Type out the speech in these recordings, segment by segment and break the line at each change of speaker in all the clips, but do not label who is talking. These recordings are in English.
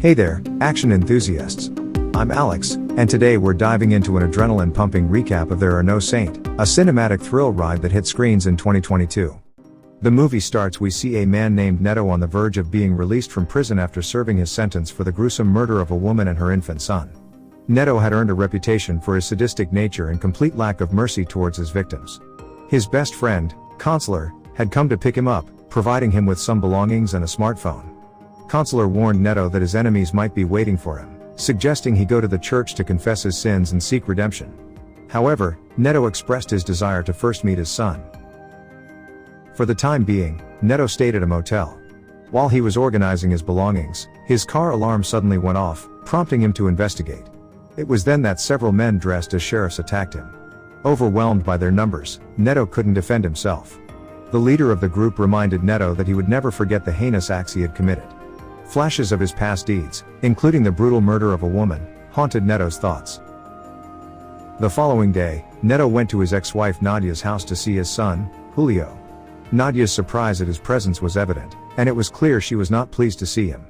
Hey there, action enthusiasts. I'm Alex, and today we're diving into an adrenaline-pumping recap of There Are No Saint, a cinematic thrill ride that hit screens in 2022. The movie starts we see a man named Neto on the verge of being released from prison after serving his sentence for the gruesome murder of a woman and her infant son. Neto had earned a reputation for his sadistic nature and complete lack of mercy towards his victims. His best friend, Counselor, had come to pick him up, providing him with some belongings and a smartphone. Counselor warned Neto that his enemies might be waiting for him, suggesting he go to the church to confess his sins and seek redemption. However, Neto expressed his desire to first meet his son. For the time being, Neto stayed at a motel. While he was organizing his belongings, his car alarm suddenly went off, prompting him to investigate. It was then that several men dressed as sheriffs attacked him. Overwhelmed by their numbers, Neto couldn't defend himself. The leader of the group reminded Neto that he would never forget the heinous acts he had committed. Flashes of his past deeds, including the brutal murder of a woman, haunted Neto's thoughts. The following day, Neto went to his ex-wife Nadia's house to see his son, Julio. Nadia's surprise at his presence was evident, and it was clear she was not pleased to see him.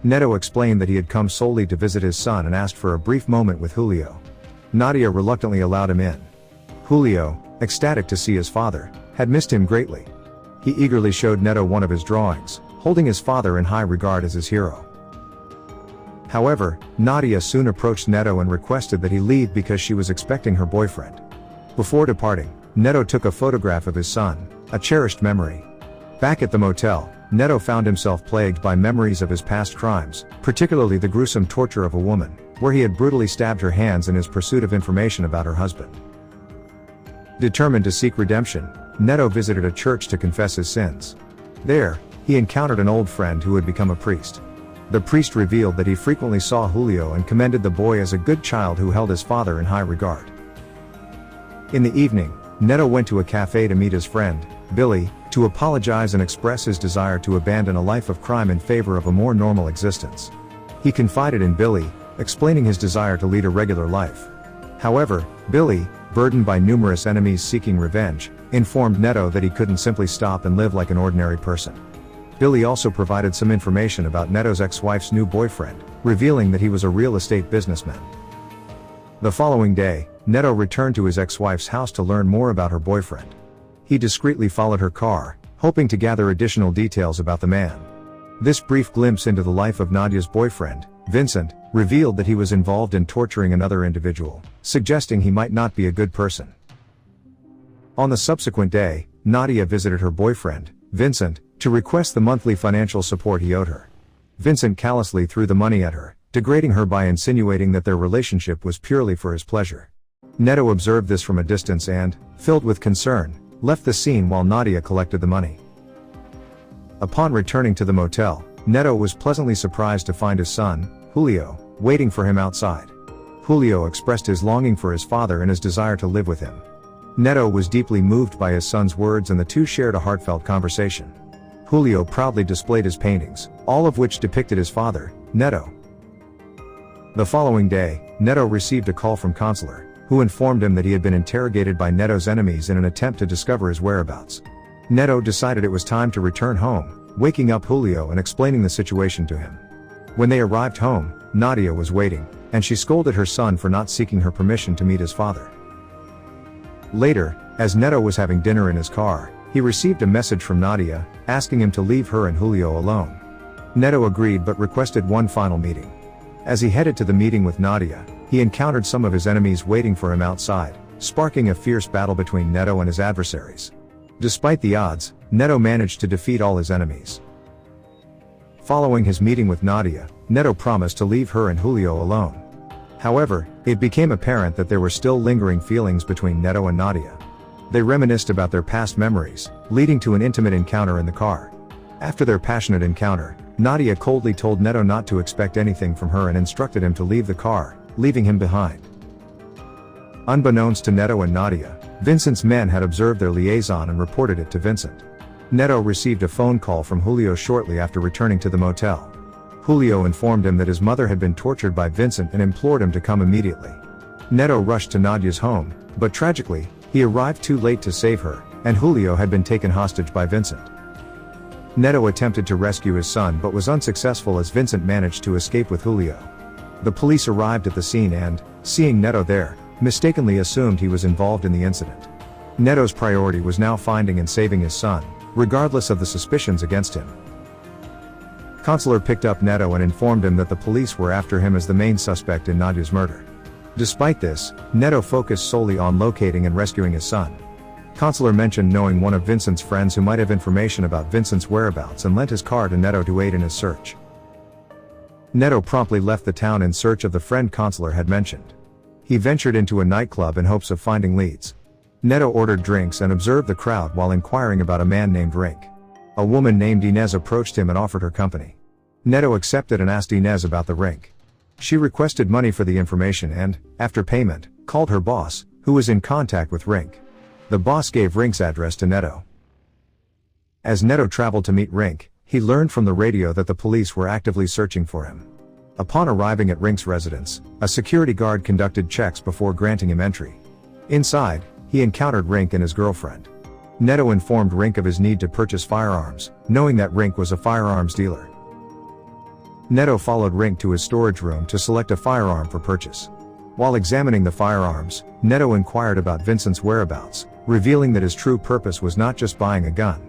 Neto explained that he had come solely to visit his son and asked for a brief moment with Julio. Nadia reluctantly allowed him in. Julio, ecstatic to see his father, had missed him greatly. He eagerly showed Neto one of his drawings, holding his father in high regard as his hero. However, Nadia soon approached Neto and requested that he leave because she was expecting her boyfriend. Before departing, Neto took a photograph of his son, a cherished memory. Back at the motel, Neto found himself plagued by memories of his past crimes, particularly the gruesome torture of a woman, where he had brutally stabbed her hands in his pursuit of information about her husband. Determined to seek redemption, Neto visited a church to confess his sins. There, he encountered an old friend who had become a priest. The priest revealed that he frequently saw Julio and commended the boy as a good child who held his father in high regard. In the evening, Neto went to a cafe to meet his friend, Billy, to apologize and express his desire to abandon a life of crime in favor of a more normal existence. He confided in Billy, explaining his desire to lead a regular life. However, Billy, burdened by numerous enemies seeking revenge, informed Neto that he couldn't simply stop and live like an ordinary person. Billy also provided some information about Neto's ex-wife's new boyfriend, revealing that he was a real estate businessman. The following day, Neto returned to his ex-wife's house to learn more about her boyfriend. He discreetly followed her car, hoping to gather additional details about the man. This brief glimpse into the life of Nadia's boyfriend, Vincent, revealed that he was involved in torturing another individual, suggesting he might not be a good person. On the subsequent day, Nadia visited her boyfriend, Vincent, to request the monthly financial support he owed her. Vincent callously threw the money at her, degrading her by insinuating that their relationship was purely for his pleasure. Neto observed this from a distance and, filled with concern, left the scene while Nadia collected the money. Upon returning to the motel, Neto was pleasantly surprised to find his son, Julio, waiting for him outside. Julio expressed his longing for his father and his desire to live with him. Neto was deeply moved by his son's words and the two shared a heartfelt conversation. Julio proudly displayed his paintings, all of which depicted his father, Neto. The following day, Neto received a call from Counselor, who informed him that he had been interrogated by Neto's enemies in an attempt to discover his whereabouts. Neto decided it was time to return home, waking up Julio and explaining the situation to him. When they arrived home, Nadia was waiting, and she scolded her son for not seeking her permission to meet his father. Later, as Neto was having dinner in his car, he received a message from Nadia, asking him to leave her and Julio alone. Neto agreed but requested one final meeting. As he headed to the meeting with Nadia, he encountered some of his enemies waiting for him outside, sparking a fierce battle between Neto and his adversaries. Despite the odds, Neto managed to defeat all his enemies. Following his meeting with Nadia, Neto promised to leave her and Julio alone. However, it became apparent that there were still lingering feelings between Neto and Nadia. They reminisced about their past memories, leading to an intimate encounter in the car. After their passionate encounter, Nadia coldly told Neto not to expect anything from her and instructed him to leave the car, leaving him behind. Unbeknownst to Neto and Nadia, Vincent's men had observed their liaison and reported it to Vincent. Neto received a phone call from Julio shortly after returning to the motel. Julio informed him that his mother had been tortured by Vincent and implored him to come immediately. Neto rushed to Nadia's home, but tragically, he arrived too late to save her, and Julio had been taken hostage by Vincent. Neto attempted to rescue his son but was unsuccessful as Vincent managed to escape with Julio. The police arrived at the scene and, seeing Neto there, mistakenly assumed he was involved in the incident. Neto's priority was now finding and saving his son, regardless of the suspicions against him. Consular picked up Neto and informed him that the police were after him as the main suspect in Nadia's murder. Despite this, Neto focused solely on locating and rescuing his son. Consular mentioned knowing one of Vincent's friends who might have information about Vincent's whereabouts and lent his car to Neto to aid in his search. Neto promptly left the town in search of the friend Consular had mentioned. He ventured into a nightclub in hopes of finding leads. Neto ordered drinks and observed the crowd while inquiring about a man named Rink. A woman named Inez approached him and offered her company. Neto accepted and asked Inez about the Rink. She requested money for the information and, after payment, called her boss, who was in contact with Rink. The boss gave Rink's address to Neto. As Neto traveled to meet Rink, he learned from the radio that the police were actively searching for him. Upon arriving at Rink's residence, a security guard conducted checks before granting him entry. Inside, he encountered Rink and his girlfriend. Neto informed Rink of his need to purchase firearms, knowing that Rink was a firearms dealer. Neto followed Rink to his storage room to select a firearm for purchase. While examining the firearms, Neto inquired about Vincent's whereabouts, revealing that his true purpose was not just buying a gun.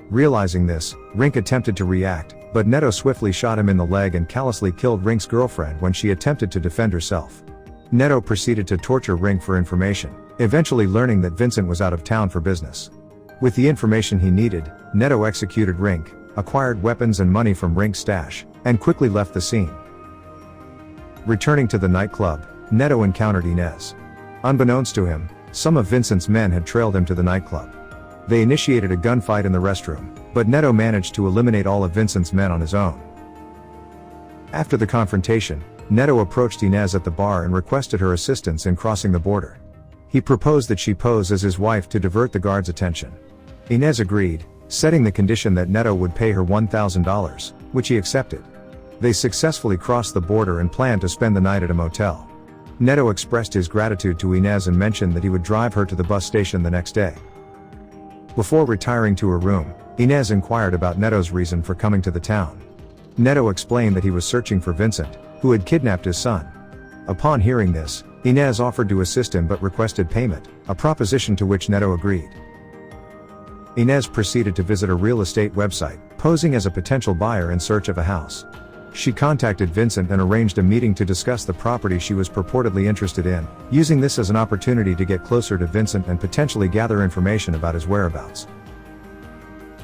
Realizing this, Rink attempted to react, but Neto swiftly shot him in the leg and callously killed Rink's girlfriend when she attempted to defend herself. Neto proceeded to torture Rink for information, eventually learning that Vincent was out of town for business. With the information he needed, Neto executed Rink, acquired weapons and money from Rink's stash, and quickly left the scene. Returning to the nightclub, Neto encountered Inez. Unbeknownst to him, some of Vincent's men had trailed him to the nightclub. They initiated a gunfight in the restroom, but Neto managed to eliminate all of Vincent's men on his own. After the confrontation, Neto approached Inez at the bar and requested her assistance in crossing the border. He proposed that she pose as his wife to divert the guards' attention. Inez agreed, setting the condition that Neto would pay her $1,000, which he accepted. They successfully crossed the border and planned to spend the night at a motel. Neto expressed his gratitude to Inez and mentioned that he would drive her to the bus station the next day. Before retiring to her room, Inez inquired about Neto's reason for coming to the town. Neto explained that he was searching for Vincent, who had kidnapped his son. Upon hearing this, Inez offered to assist him but requested payment, a proposition to which Neto agreed. Inez proceeded to visit a real estate website, posing as a potential buyer in search of a house. She contacted Vincent and arranged a meeting to discuss the property she was purportedly interested in, using this as an opportunity to get closer to Vincent and potentially gather information about his whereabouts.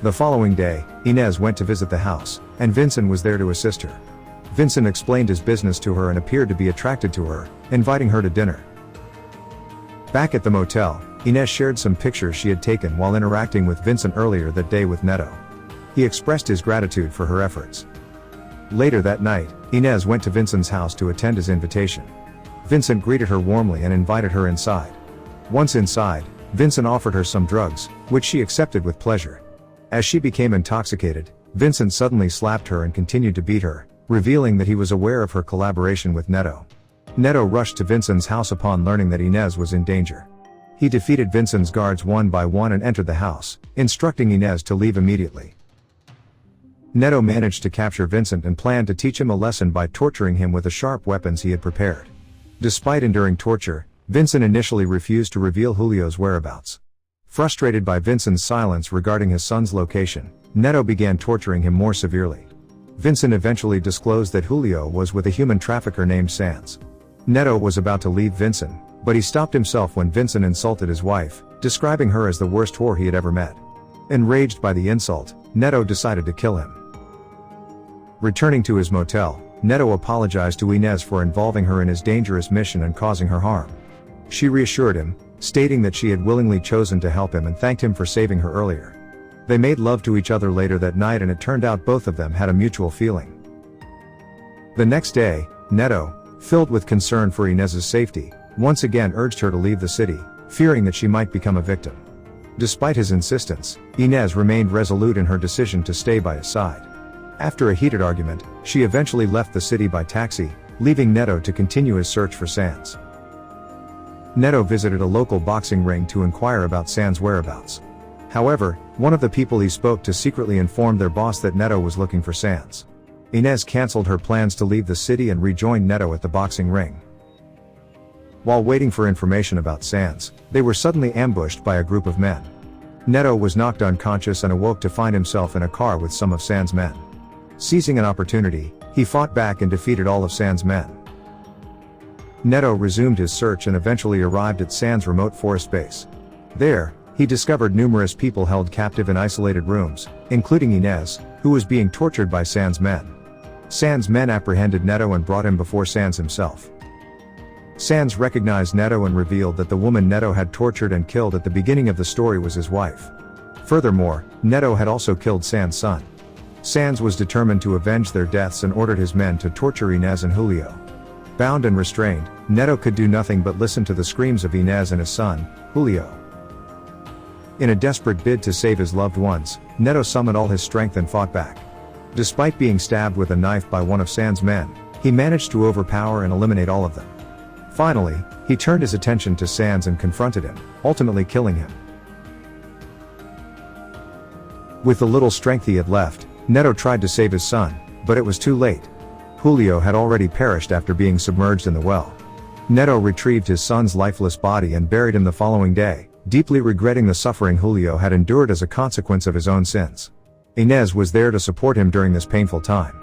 The following day, Inez went to visit the house, and Vincent was there to assist her. Vincent explained his business to her and appeared to be attracted to her, inviting her to dinner. Back at the motel, Inez shared some pictures she had taken while interacting with Vincent earlier that day with Neto. He expressed his gratitude for her efforts. Later that night, Inez went to Vincent's house to attend his invitation. Vincent greeted her warmly and invited her inside. Once inside, Vincent offered her some drugs, which she accepted with pleasure. As she became intoxicated, Vincent suddenly slapped her and continued to beat her, revealing that he was aware of her collaboration with Neto. Neto rushed to Vincent's house upon learning that Inez was in danger. He defeated Vincent's guards one by one and entered the house, instructing Inez to leave immediately. Neto managed to capture Vincent and planned to teach him a lesson by torturing him with the sharp weapons he had prepared. Despite enduring torture, Vincent initially refused to reveal Julio's whereabouts. Frustrated by Vincent's silence regarding his son's location, Neto began torturing him more severely. Vincent eventually disclosed that Julio was with a human trafficker named Sands. Neto was about to leave Vincent, but he stopped himself when Vincent insulted his wife, describing her as the worst whore he had ever met. Enraged by the insult, Neto decided to kill him. Returning to his motel, Neto apologized to Inez for involving her in his dangerous mission and causing her harm. She reassured him, stating that she had willingly chosen to help him and thanked him for saving her earlier. They made love to each other later that night and it turned out both of them had a mutual feeling. The next day, Neto, filled with concern for Inez's safety, once again urged her to leave the city, fearing that she might become a victim. Despite his insistence, Inez remained resolute in her decision to stay by his side. After a heated argument, she eventually left the city by taxi, leaving Neto to continue his search for Sands. Neto visited a local boxing ring to inquire about Sands' whereabouts. However, one of the people he spoke to secretly informed their boss that Neto was looking for Sans. Inez cancelled her plans to leave the city and rejoined Neto at the boxing ring. While waiting for information about Sans, they were suddenly ambushed by a group of men. Neto was knocked unconscious and awoke to find himself in a car with some of Sans' men. Seizing an opportunity, he fought back and defeated all of Sans' men. Neto resumed his search and eventually arrived at Sans' remote forest base. There, he discovered numerous people held captive in isolated rooms, including Inez, who was being tortured by Sans' men. Sans' men apprehended Neto and brought him before Sans himself. Sans recognized Neto and revealed that the woman Neto had tortured and killed at the beginning of the story was his wife. Furthermore, Neto had also killed Sans' son. Sans was determined to avenge their deaths and ordered his men to torture Inez and Julio. Bound and restrained, Neto could do nothing but listen to the screams of Inez and his son, Julio. In a desperate bid to save his loved ones, Neto summoned all his strength and fought back. Despite being stabbed with a knife by one of Sans' men, he managed to overpower and eliminate all of them. Finally, he turned his attention to Sans and confronted him, ultimately killing him. With the little strength he had left, Neto tried to save his son, but it was too late. Julio had already perished after being submerged in the well. Neto retrieved his son's lifeless body and buried him the following day, deeply regretting the suffering Julio had endured as a consequence of his own sins. Inez was there to support him during this painful time.